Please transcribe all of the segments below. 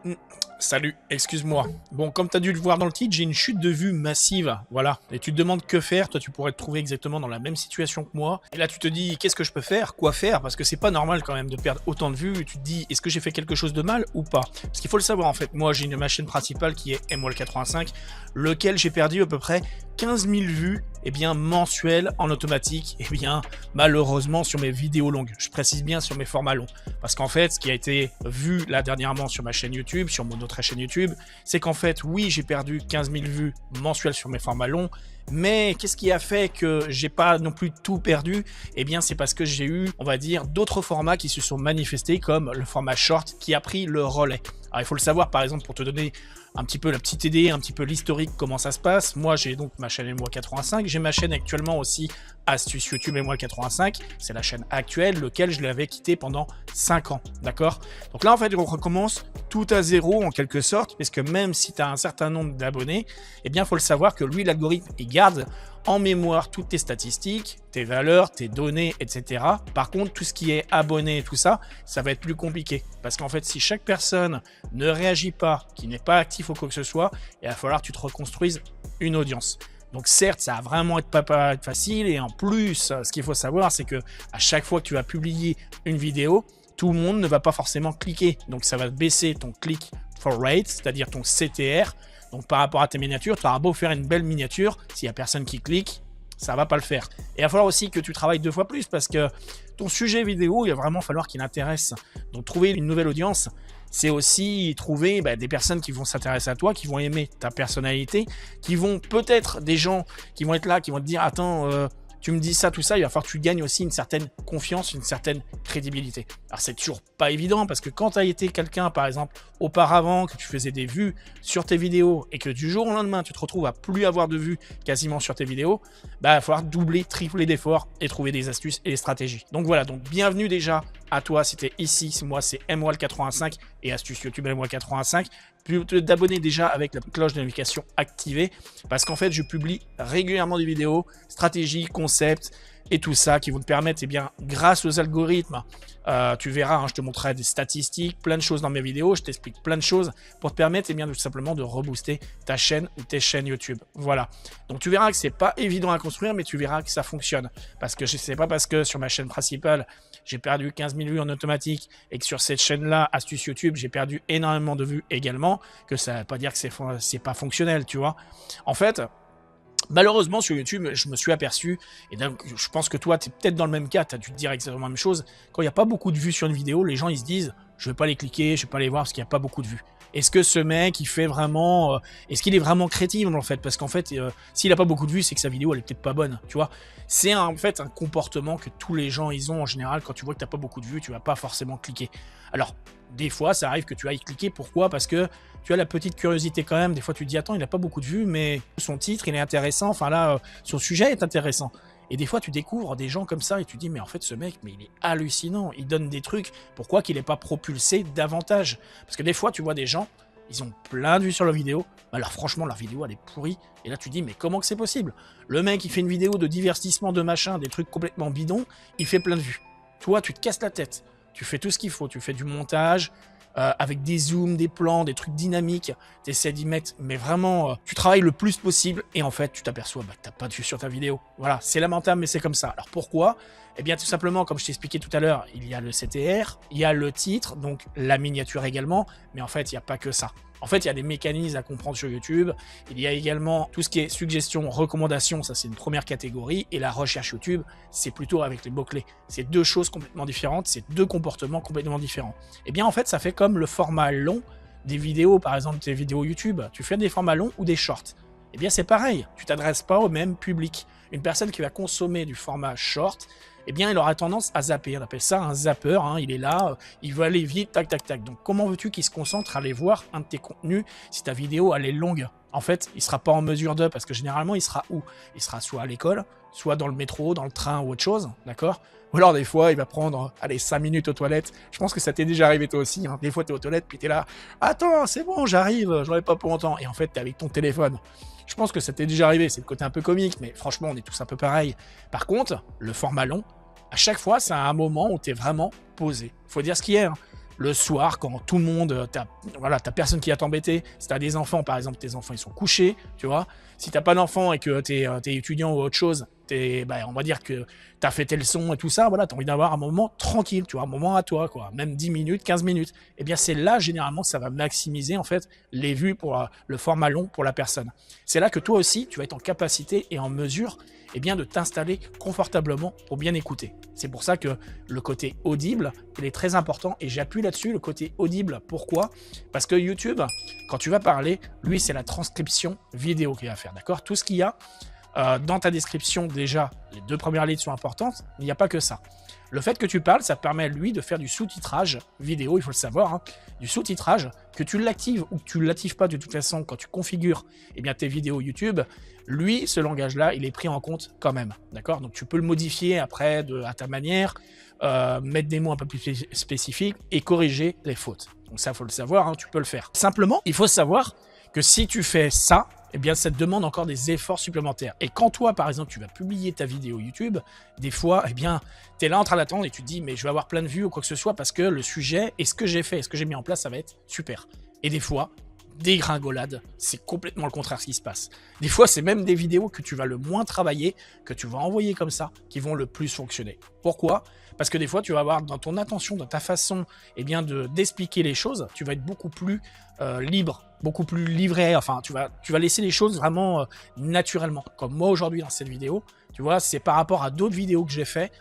Hmm. Salut, excuse-moi. Bon, comme tu as dû le voir dans le titre, j'ai une chute de vues massive, voilà. Et tu te demandes que faire, toi tu pourrais te trouver exactement dans la même situation que moi. Et là tu te dis, qu'est-ce que je peux faire? Quoi faire? Parce que c'est pas normal quand même de perdre autant de vues. Et tu te dis, est-ce que j'ai fait quelque chose de mal ou pas? Parce qu'il faut le savoir en fait, moi j'ai ma chaîne principale qui est MWall85, lequel j'ai perdu à peu près 15 000 vues mensuelles en automatique, malheureusement sur mes vidéos longues. Je précise bien sur mes formats longs. Parce qu'en fait, ce qui a été vu là dernièrement sur ma chaîne YouTube, sur mon autre chaîne YouTube, c'est qu'en fait, oui, j'ai perdu 15 000 vues mensuelles sur mes formats longs, mais qu'est-ce qui a fait que j'ai pas non plus tout perdu? Eh bien, c'est parce que j'ai eu, on va dire, d'autres formats qui se sont manifestés, comme le format short qui a pris le relais. Alors, il faut le savoir, par exemple, pour te donner un petit peu la petite idée, un petit peu l'historique, comment ça se passe. Moi, j'ai donc ma chaîne MWall85. J'ai ma chaîne actuellement aussi, Astuce YouTube MWall85. C'est la chaîne actuelle, lequel je l'avais quitté pendant 5 ans. D'accord? Donc là, en fait, on recommence tout à zéro en quelque sorte, parce que même si tu as un certain nombre d'abonnés, eh bien, il faut le savoir que lui, l'algorithme, il garde en mémoire toutes tes statistiques, tes valeurs, tes données, etc. Par contre, tout ce qui est abonné, tout ça, ça va être plus compliqué. Parce qu'en fait, si chaque personne ne réagit pas, qui n'est pas actif ou quoi que ce soit, il va falloir que tu te reconstruises une audience. Donc certes, ça va vraiment pas être facile. Et en plus, ce qu'il faut savoir, c'est que à chaque fois que tu vas publier une vidéo, tout le monde ne va pas forcément cliquer. Donc ça va baisser ton click for rate, c'est-à-dire ton CTR. Donc par rapport à tes miniatures, tu auras beau faire une belle miniature, s'il n'y a personne qui clique, ça va pas le faire. Et il va falloir aussi que tu travailles 2 fois plus parce que ton sujet vidéo, il va vraiment falloir qu'il intéresse. Donc trouver une nouvelle audience, c'est aussi trouver des personnes qui vont s'intéresser à toi, qui vont aimer ta personnalité, qui vont peut-être des gens qui vont être là, qui vont te dire attends, tu me dis ça, tout ça, il va falloir que tu gagnes aussi une certaine confiance, une certaine crédibilité. Alors c'est toujours pas évident parce que quand tu as été quelqu'un, par exemple, auparavant, que tu faisais des vues sur tes vidéos et que du jour au lendemain, tu te retrouves à plus avoir de vues quasiment sur tes vidéos, il va falloir doubler, tripler d'efforts et trouver des astuces et des stratégies. Donc voilà, donc bienvenue déjà à toi, c'était ici, moi c'est MWall85 et Astuce YouTube MWall85. D'abonner déjà avec la cloche de notification activée parce qu'en fait je publie régulièrement des vidéos, stratégies, concepts et tout ça qui vont te permettre, grâce aux algorithmes, tu verras, hein, je te montrerai des statistiques, plein de choses dans mes vidéos, je t'explique plein de choses pour te permettre tout simplement de rebooster ta chaîne ou tes chaînes YouTube. Voilà. Donc tu verras que c'est pas évident à construire, mais tu verras que ça fonctionne. Parce que je sais pas parce que sur ma chaîne principale, j'ai perdu 15 000 vues en automatique et que sur cette chaîne-là, Astuce YouTube, j'ai perdu énormément de vues également, que ça ne veut pas dire que c'est pas fonctionnel, tu vois. En fait, malheureusement, sur YouTube, je me suis aperçu, et donc je pense que toi, tu es peut-être dans le même cas, tu as dû te dire exactement la même chose, quand il n'y a pas beaucoup de vues sur une vidéo, les gens, ils se disent, je ne vais pas les cliquer, je ne vais pas les voir parce qu'il n'y a pas beaucoup de vues. Est-ce que ce mec, il fait vraiment... est-ce qu'il est vraiment crédible, en fait? Parce qu'en fait, s'il n'a pas beaucoup de vues, c'est que sa vidéo, elle est peut-être pas bonne, tu vois. C'est en fait un comportement que tous les gens, ils ont en général. Quand tu vois que tu n'as pas beaucoup de vues, tu vas pas forcément cliquer. Alors, des fois, ça arrive que tu ailles cliquer. Pourquoi? Parce que tu as la petite curiosité quand même. Des fois, tu te dis, attends, il n'a pas beaucoup de vues, mais son titre, il est intéressant. Enfin là, son sujet est intéressant. Et des fois, tu découvres des gens comme ça et tu te dis, mais en fait, ce mec, mais il est hallucinant. Il donne des trucs. Pourquoi qu'il n'est pas propulsé davantage? Parce que des fois, tu vois des gens, ils ont plein de vues sur leur vidéo. Alors franchement, leur vidéo, elle est pourrie. Et là, tu te dis, mais comment que c'est possible? Le mec, il fait une vidéo de divertissement, de machin, des trucs complètement bidons. Il fait plein de vues. Toi, tu te casses la tête. Tu fais tout ce qu'il faut. Tu fais du montage, avec des zooms, des plans, des trucs dynamiques, tu essaies d'y mettre, mais vraiment, tu travailles le plus possible, et en fait, tu t'aperçois que t'as pas de vue sur ta vidéo. Voilà, c'est lamentable, mais c'est comme ça. Alors pourquoi? Eh bien, tout simplement, comme je t'ai expliqué tout à l'heure, il y a le CTR, il y a le titre, donc la miniature également, mais en fait, il n'y a pas que ça. En fait, il y a des mécanismes à comprendre sur YouTube. Il y a également tout ce qui est suggestions, recommandations, ça c'est une première catégorie. Et la recherche YouTube, c'est plutôt avec les mots-clés. C'est 2 choses complètement différentes, c'est 2 comportements complètement différents. Eh bien, en fait, ça fait comme le format long des vidéos, par exemple tes vidéos YouTube. Tu fais des formats longs ou des shorts. Eh bien, c'est pareil, tu t'adresses pas au même public. Une personne qui va consommer du format short, eh bien, il aura tendance à zapper. On appelle ça un zapper, hein. Il est là, il veut aller vite, tac, tac, tac. Donc, comment veux-tu qu'il se concentre à aller voir un de tes contenus si ta vidéo, elle est longue? En fait, il sera pas en mesure de, parce que généralement, il sera où? Il sera soit à l'école, soit dans le métro, dans le train ou autre chose, d'accord? Ou alors, des fois, il va prendre, allez, 5 minutes aux toilettes. Je pense que ça t'est déjà arrivé toi aussi, hein. Des fois, t'es aux toilettes, puis t'es là, attends, c'est bon, j'arrive, j'en ai pas pour longtemps. Et en fait, t'es avec ton téléphone. Je pense que ça t'est déjà arrivé, c'est le côté un peu comique, mais franchement, on est tous un peu pareil. Par contre, le format long, à chaque fois, c'est un moment où tu es vraiment posé. Faut dire ce qu'il y a, hein. le soir, quand tout le monde, voilà, t'as personne qui va t'embêter. Si t'as des enfants, par exemple, tes enfants, ils sont couchés, tu vois. Si t'as pas d'enfants et que t'es étudiant ou autre chose, on va dire que t'as fait tes leçons et tout ça, voilà, t'as envie d'avoir un moment tranquille, tu vois, un moment à toi, quoi. Même 10 minutes, 15 minutes. Eh bien, c'est là, généralement, que ça va maximiser, en fait, les vues pour le format long pour la personne. C'est là que toi aussi, tu vas être en capacité et en mesure, eh bien, de t'installer confortablement pour bien écouter. C'est pour ça que le côté audible, il est très important et j'appuie là-dessus, le côté audible. Pourquoi? Parce que YouTube, quand tu vas parler, lui, c'est la transcription vidéo qu'il va faire, d'accord? Tout ce qu'il y a dans ta description, déjà, les 2 premières lignes sont importantes, mais il n'y a pas que ça. Le fait que tu parles, ça permet, lui, de faire du sous-titrage vidéo, il faut le savoir, hein, du sous-titrage, que tu l'actives ou que tu ne l'actives pas de toute façon quand tu configures eh bien, tes vidéos YouTube, lui, ce langage-là, il est pris en compte quand même, d'accord? Donc tu peux le modifier après à ta manière, mettre des mots un peu plus spécifiques et corriger les fautes. Donc ça, il faut le savoir, hein, tu peux le faire. Simplement, il faut savoir que si tu fais ça, eh bien, ça te demande encore des efforts supplémentaires. Et quand toi, par exemple, tu vas publier ta vidéo YouTube, des fois, eh bien, tu es là en train d'attendre et tu te dis, mais je vais avoir plein de vues ou quoi que ce soit parce que le sujet et ce que j'ai fait et ce que j'ai mis en place, ça va être super. Et des fois, dégringolade, c'est complètement le contraire ce qui se passe. Des fois, c'est même des vidéos que tu vas le moins travailler, que tu vas envoyer comme ça, qui vont le plus fonctionner. Pourquoi? Parce que des fois, tu vas avoir dans ton attention, dans ta façon eh bien, d'expliquer les choses, tu vas être beaucoup plus libre, beaucoup plus livré, enfin, tu vas laisser les choses vraiment naturellement. Comme moi aujourd'hui dans cette vidéo, tu vois, c'est par rapport à d'autres vidéos que j'ai fait,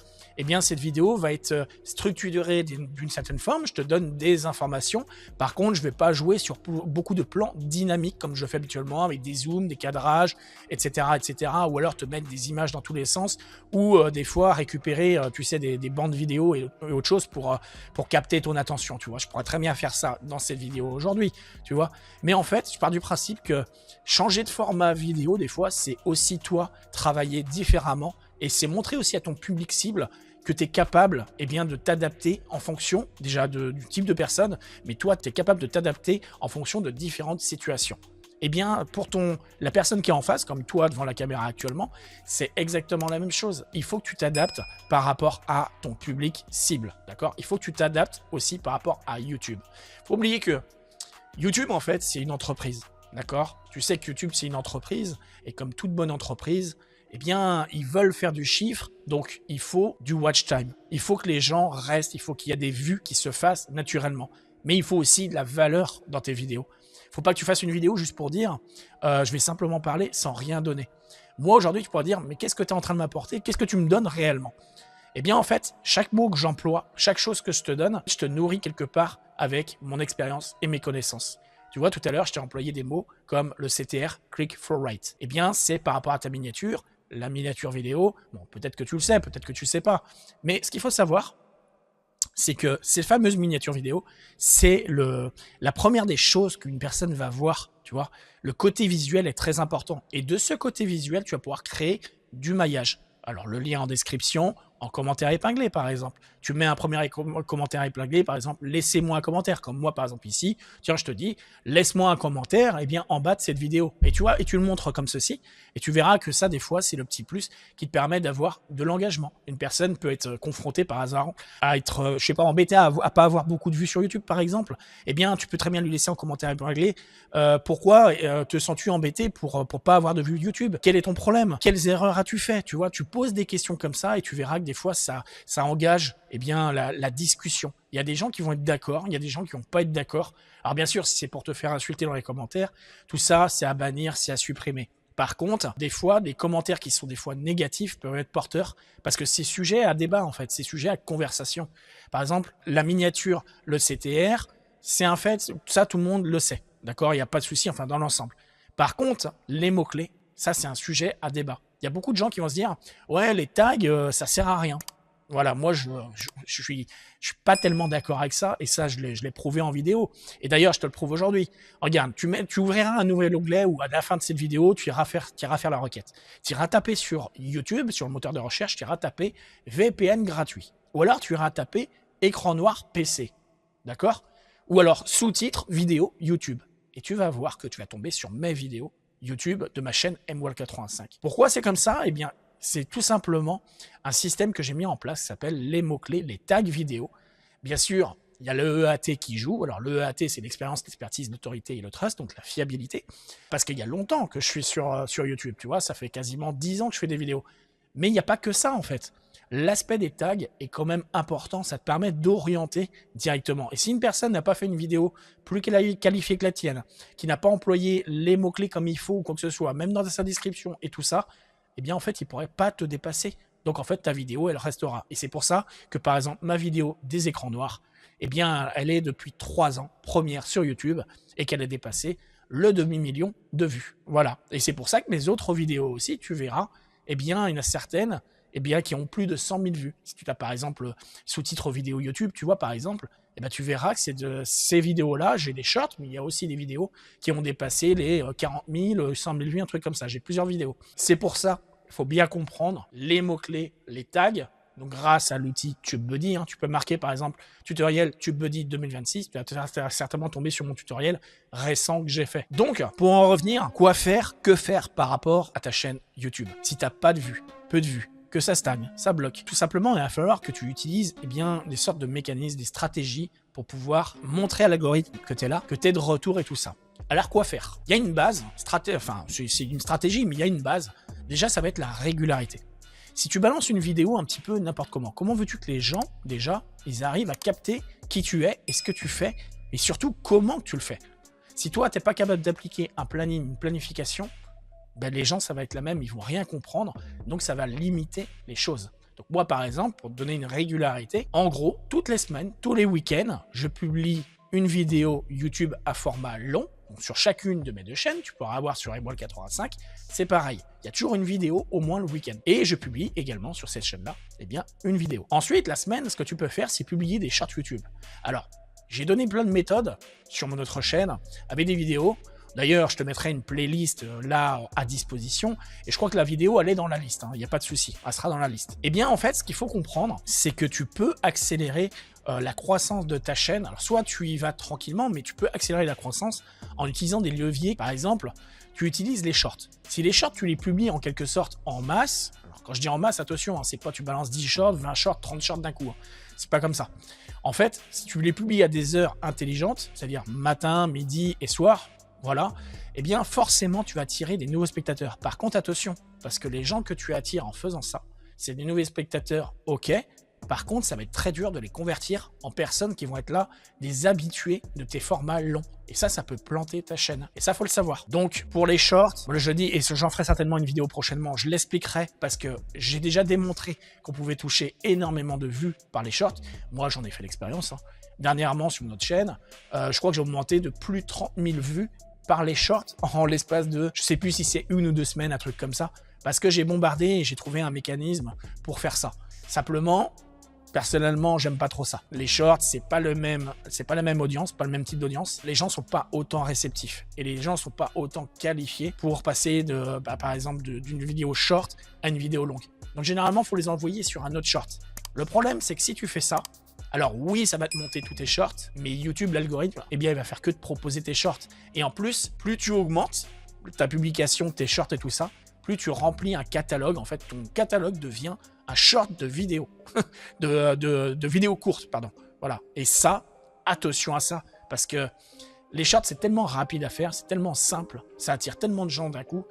eh bien, cette vidéo va être structurée d'une certaine forme. Je te donne des informations. Par contre, je ne vais pas jouer sur beaucoup de plans dynamiques comme je le fais habituellement avec des zooms, des cadrages, etc., etc. Ou alors te mettre des images dans tous les sens ou des fois récupérer, tu sais, des bandes vidéo et autre chose pour capter ton attention. Tu vois, je pourrais très bien faire ça dans cette vidéo aujourd'hui, tu vois. Mais en fait, je pars du principe que changer de format vidéo, des fois, c'est aussi toi travailler différemment et c'est montrer aussi à ton public cible que tu es capable eh bien, de t'adapter en fonction déjà du type de personne, mais toi, tu es capable de t'adapter en fonction de différentes situations. Eh bien, pour la personne qui est en face, comme toi devant la caméra actuellement, c'est exactement la même chose. Il faut que tu t'adaptes par rapport à ton public cible, d'accord? Il faut que tu t'adaptes aussi par rapport à YouTube. Faut oublier que YouTube, en fait, c'est une entreprise, d'accord? Tu sais que YouTube, c'est une entreprise, et comme toute bonne entreprise, eh bien, ils veulent faire du chiffre, donc il faut du watch time. Il faut que les gens restent, il faut qu'il y ait des vues qui se fassent naturellement. Mais il faut aussi de la valeur dans tes vidéos. Il ne faut pas que tu fasses une vidéo juste pour dire je vais simplement parler sans rien donner. Moi, aujourd'hui, tu pourrais dire mais qu'est-ce que tu es en train de m'apporter? Qu'est-ce que tu me donnes réellement? Eh bien, en fait, chaque mot que j'emploie, chaque chose que je te donne, je te nourris quelque part avec mon expérience et mes connaissances. Tu vois, tout à l'heure, je t'ai employé des mots comme le CTR, Click for Write. Eh bien, c'est par rapport à ta miniature, la miniature vidéo. Bon, peut-être que tu le sais, peut-être que tu ne sais pas. Mais ce qu'il faut savoir, c'est que ces fameuses miniatures vidéo, c'est la première des choses qu'une personne va voir, tu vois. Le côté visuel est très important. Et de ce côté visuel, tu vas pouvoir créer du maillage. Alors, le lien en description, en commentaire épinglé, par exemple. Tu mets un premier commentaire épinglé, par exemple, laissez-moi un commentaire. Comme moi, par exemple, ici, tiens, je te dis, laisse-moi un commentaire, eh bien, en bas de cette vidéo. Et tu vois, et tu le montres comme ceci. Et tu verras que ça, des fois, c'est le petit plus qui te permet d'avoir de l'engagement. Une personne peut être confrontée, par hasard, à être, je sais pas, embêtée à pas avoir beaucoup de vues sur YouTube, par exemple. Eh bien, tu peux très bien lui laisser en commentaire épinglé. Pourquoi te sens-tu embêté pour pas avoir de vues YouTube? Quel est ton problème? Quelles erreurs as-tu fait? Tu vois, tu poses des questions comme ça et tu verras que des fois, ça engage eh bien, la discussion. Il y a des gens qui vont être d'accord, il y a des gens qui vont pas être d'accord. Alors bien sûr, si c'est pour te faire insulter dans les commentaires, tout ça, c'est à bannir, c'est à supprimer. Par contre, des fois, des commentaires qui sont des fois négatifs peuvent être porteurs parce que c'est sujet à débat, en fait, c'est sujet à conversation. Par exemple, la miniature, le CTR, c'est un fait, ça, tout le monde le sait. D'accord? Il n'y a pas de souci, enfin, dans l'ensemble. Par contre, les mots-clés, ça, c'est un sujet à débat. Il y a beaucoup de gens qui vont se dire « Ouais, les tags, ça sert à rien ». Voilà, moi, je suis pas tellement d'accord avec ça, et ça, je l'ai prouvé en vidéo. Et d'ailleurs, je te le prouve aujourd'hui. Regarde, tu ouvriras un nouvel onglet où à la fin de cette vidéo, tu iras faire la requête. Tu iras taper sur YouTube, sur le moteur de recherche, tu iras taper VPN gratuit. Ou alors, tu iras taper écran noir PC. D'accord? Ou alors, sous-titres vidéo YouTube. Et tu vas voir que tu vas tomber sur mes vidéos YouTube de ma chaîne MWall85. Pourquoi c'est comme ça? Eh bien, c'est tout simplement un système que j'ai mis en place qui s'appelle les mots-clés, les tags vidéo. Bien sûr, Il y a le EAT qui joue. Alors le EAT, c'est l'expérience, l'expertise, l'autorité et le trust, donc la fiabilité. Parce qu'il y a longtemps que je suis sur YouTube, tu vois, ça fait quasiment 10 ans que je fais des vidéos. Mais il n'y a pas que ça en fait. L'aspect des tags est quand même important, ça te permet d'orienter directement. Et si une personne n'a pas fait une vidéo plus qualifiée que la tienne, qui n'a pas employé les mots-clés comme il faut ou quoi que ce soit, même dans sa description et tout ça, eh bien en fait, il ne pourrait pas te dépasser. Donc en fait, ta vidéo, elle restera. Et c'est pour ça que par exemple, ma vidéo des écrans noirs, eh bien, elle est depuis 3 ans première sur YouTube et qu'elle a dépassé le demi-million de vues. Voilà. Et c'est pour ça que mes autres vidéos aussi, tu verras, eh bien, il y en a certaines qui ont plus de 100 000 vues. Si tu as par exemple sous-titres vidéo YouTube, tu vois par exemple, eh bien, tu verras que c'est de ces vidéos-là, j'ai des shorts, mais il y a aussi des vidéos qui ont dépassé les 40 000, 100 000 vues, un truc comme ça. J'ai plusieurs vidéos. C'est pour ça, il faut bien comprendre les mots-clés, les tags. Donc grâce à l'outil TubeBuddy, tu peux marquer par exemple tutoriel TubeBuddy 2026, tu vas certainement tomber sur mon tutoriel récent que j'ai fait. Donc pour en revenir, quoi faire, que faire par rapport à ta chaîne YouTube? Si tu n'as pas de vues, peu de vues, que ça stagne, ça bloque. Tout simplement, il va falloir que tu utilises des sortes de mécanismes, des stratégies pour pouvoir montrer à l'algorithme que tu es là, que tu es de retour et tout ça. Alors quoi faire? Il y a une base, c'est une stratégie, mais il y a une base. Déjà, ça va être la régularité. Si tu balances une vidéo un petit peu n'importe comment veux-tu que les gens, déjà, ils arrivent à capter qui tu es et ce que tu fais, et surtout comment tu le fais? Si toi, tu n'es pas capable d'appliquer un planning, une planification, ben les gens, ça va être la même, ils vont rien comprendre, donc ça va limiter les choses. Donc moi, par exemple, pour te donner une régularité, en gros, toutes les semaines, tous les week-ends, je publie une vidéo YouTube à format long. Donc sur chacune de mes 2 chaînes, tu pourras avoir sur Emerald85, c'est pareil. Il y a toujours une vidéo au moins le week-end. Et je publie également sur cette chaîne-là, une vidéo. Ensuite, la semaine, ce que tu peux faire, c'est publier des shorts YouTube. Alors, j'ai donné plein de méthodes sur mon autre chaîne avec des vidéos. D'ailleurs, je te mettrai une playlist là à disposition et je crois que la vidéo, elle est dans la liste, il n'y a pas de souci, elle sera dans la liste. Eh bien, en fait, ce qu'il faut comprendre, c'est que tu peux accélérer la croissance de ta chaîne. Alors, soit tu y vas tranquillement, mais tu peux accélérer la croissance en utilisant des leviers. Par exemple, tu utilises les shorts. Si les shorts, tu les publies en quelque sorte en masse, alors quand je dis en masse, attention, c'est pas tu balances 10 shorts, 20 shorts, 30 shorts d'un coup. C'est pas comme ça. En fait, si tu les publies à des heures intelligentes, c'est-à-dire matin, midi et soir, voilà, eh bien forcément tu vas attirer des nouveaux spectateurs. Par contre, attention, parce que les gens que tu attires en faisant ça, c'est des nouveaux spectateurs, ok. Par contre, ça va être très dur de les convertir en personnes qui vont être là, des habitués de tes formats longs. Et ça peut planter ta chaîne. Et ça, faut le savoir. Donc, pour les shorts, je dis, et j'en ferai certainement une vidéo prochainement, je l'expliquerai parce que j'ai déjà démontré qu'on pouvait toucher énormément de vues par les shorts. Moi, j'en ai fait l'expérience. Dernièrement, sur notre chaîne, je crois que j'ai augmenté de plus de 30 000 vues par les shorts en l'espace de, je sais plus si c'est 1 ou 2 semaines, un truc comme ça, parce que j'ai bombardé et j'ai trouvé un mécanisme pour faire ça. Simplement, personnellement, j'aime pas trop ça. Les shorts, c'est pas la même audience, pas le même type d'audience. Les gens sont pas autant réceptifs et les gens sont pas autant qualifiés pour passer par exemple, d'une vidéo short à une vidéo longue. Donc généralement, faut les envoyer sur un autre short. Le problème, c'est que si tu fais ça, alors oui, ça va te monter tous tes shorts, mais YouTube, l'algorithme, il va faire que te proposer tes shorts. Et en plus, plus tu augmentes ta publication, tes shorts et tout ça, plus tu remplis un catalogue. En fait, ton catalogue devient un short de vidéos, de vidéos courtes, pardon. Voilà. Et ça, attention à ça, parce que les shorts, c'est tellement rapide à faire, c'est tellement simple, ça attire tellement de gens d'un coup,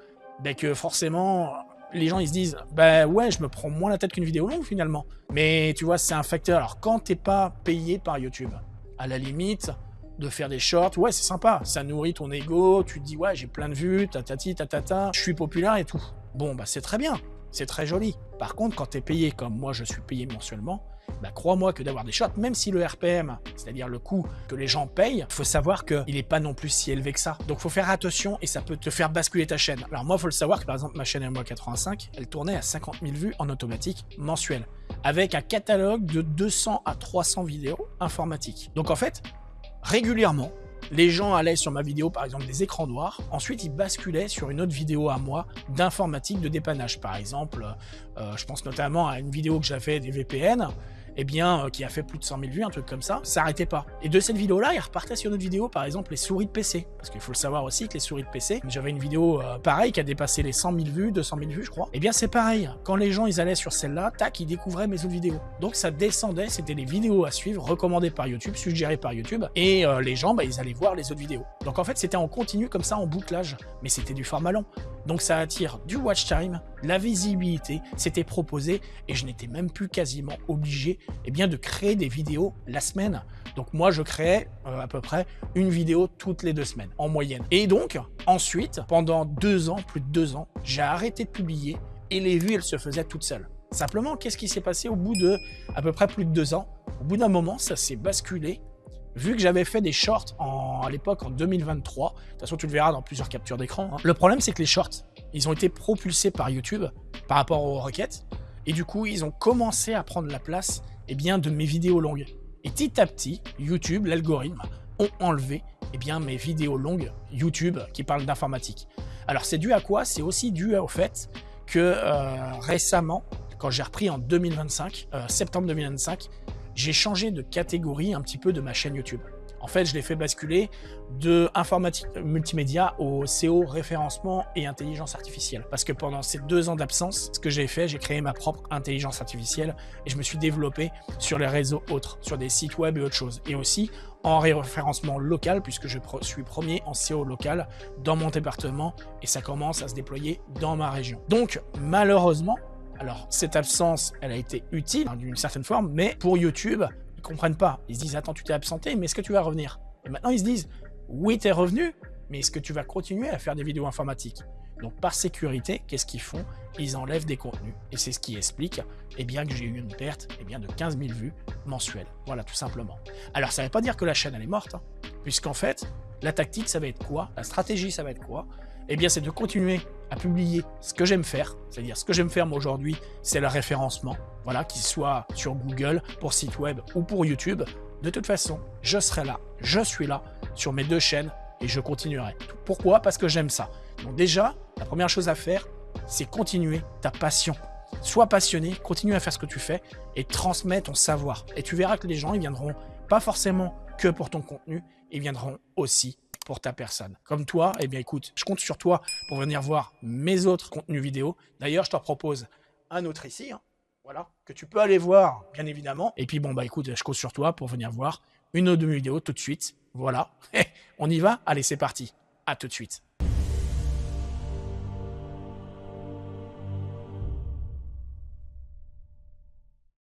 que forcément, les gens ils se disent ouais, je me prends moins la tête qu'une vidéo longue finalement. Mais tu vois, c'est un facteur. Alors quand t'es pas payé par YouTube, à la limite de faire des shorts, ouais, c'est sympa, ça nourrit ton ego, tu te dis ouais, j'ai plein de vues, tatati tatata, je suis populaire et tout. Bon, c'est très bien, c'est très joli. Par contre, quand t'es payé comme moi je suis payé mensuellement, crois-moi que d'avoir des shorts, même si le RPM, c'est-à-dire le coût que les gens payent, il faut savoir qu'il n'est pas non plus si élevé que ça. Donc, il faut faire attention et ça peut te faire basculer ta chaîne. Alors, moi, il faut le savoir que, par exemple, ma chaîne Emerald85, elle tournait à 50 000 vues en automatique mensuel, avec un catalogue de 200 à 300 vidéos informatiques. Donc, en fait, régulièrement, les gens allaient sur ma vidéo, par exemple, des écrans noirs. Ensuite, ils basculaient sur une autre vidéo à moi d'informatique, de dépannage. Par exemple, je pense notamment à une vidéo que j'avais des VPN. eh bien, qui a fait plus de 100 000 vues, un truc comme ça arrêtait pas. Et de cette vidéo-là, il repartait sur une autre vidéo, par exemple les souris de PC. Parce qu'il faut le savoir aussi que les souris de PC, j'avais une vidéo pareille qui a dépassé les 100 000 vues, 200 000 vues, je crois. Eh bien, c'est pareil. Quand les gens ils allaient sur celle-là, tac, ils découvraient mes autres vidéos. Donc ça descendait, c'était les vidéos à suivre, recommandées par YouTube, suggérées par YouTube, et les gens, bah, ils allaient voir les autres vidéos. Donc en fait, c'était en continu comme ça, en bouclage, mais c'était du format long. Donc ça attire du watch time, la visibilité, c'était proposé, et je n'étais même plus quasiment obligé, eh bien, de créer des vidéos la semaine. Donc moi, je créais à peu près une vidéo toutes les 2 semaines, en moyenne. Et donc, ensuite, pendant 2 ans, plus de 2 ans, j'ai arrêté de publier, et les vues, elles se faisaient toutes seules. Simplement, qu'est-ce qui s'est passé au bout de à peu près plus de 2 ans? Au bout d'un moment, ça s'est basculé. Vu que j'avais fait des shorts à l'époque en 2023, de toute façon tu le verras dans plusieurs captures d'écran, hein. Le problème c'est que les shorts, ils ont été propulsés par YouTube par rapport aux requêtes, et du coup ils ont commencé à prendre la place eh bien, de mes vidéos longues. Et petit à petit, YouTube, l'algorithme, ont enlevé eh bien, mes vidéos longues YouTube qui parlent d'informatique. Alors c'est dû à quoi? C'est aussi dû au fait que récemment, quand j'ai repris en 2025, septembre 2025, j'ai changé de catégorie un petit peu de ma chaîne YouTube. En fait, je l'ai fait basculer de informatique multimédia au SEO, référencement et intelligence artificielle. Parce que pendant ces 2 ans d'absence, ce que j'ai fait, j'ai créé ma propre intelligence artificielle et je me suis développé sur les réseaux autres, sur des sites web et autre chose. Et aussi en référencement local, puisque je suis premier en SEO local dans mon département et ça commence à se déployer dans ma région. Donc, malheureusement, alors, cette absence, elle a été utile hein, d'une certaine forme, mais pour YouTube, ils comprennent pas. Ils se disent, attends, tu t'es absenté, mais est-ce que tu vas revenir? Et maintenant, ils se disent, oui, tu es revenu, mais est-ce que tu vas continuer à faire des vidéos informatiques? Donc, par sécurité, qu'est-ce qu'ils font? Ils enlèvent des contenus. Et c'est ce qui explique eh bien, que j'ai eu une perte eh bien, de 15 000 vues mensuelles. Voilà, tout simplement. Alors, ça ne veut pas dire que la chaîne, elle est morte, hein, puisqu'en fait, la tactique, ça va être quoi? La stratégie, ça va être quoi? Eh bien, c'est de continuer à publier ce que j'aime faire. C'est-à-dire, ce que j'aime faire, moi, aujourd'hui, c'est le référencement. Voilà, qu'il soit sur Google, pour site web ou pour YouTube. De toute façon, je serai là, je suis là, sur mes 2 chaînes et je continuerai. Pourquoi? Parce que j'aime ça. Donc déjà, la première chose à faire, c'est continuer ta passion. Sois passionné, continue à faire ce que tu fais et transmets ton savoir. Et tu verras que les gens, ils viendront pas forcément que pour ton contenu, ils viendront aussi pour ta personne. Comme toi, eh bien écoute, je compte sur toi pour venir voir mes autres contenus vidéo. D'ailleurs, je te propose un autre ici, hein, voilà, que tu peux aller voir, bien évidemment. Et puis bon, bah écoute, je compte sur toi pour venir voir une autre vidéo tout de suite. Voilà, on y va? Allez, c'est parti. À tout de suite.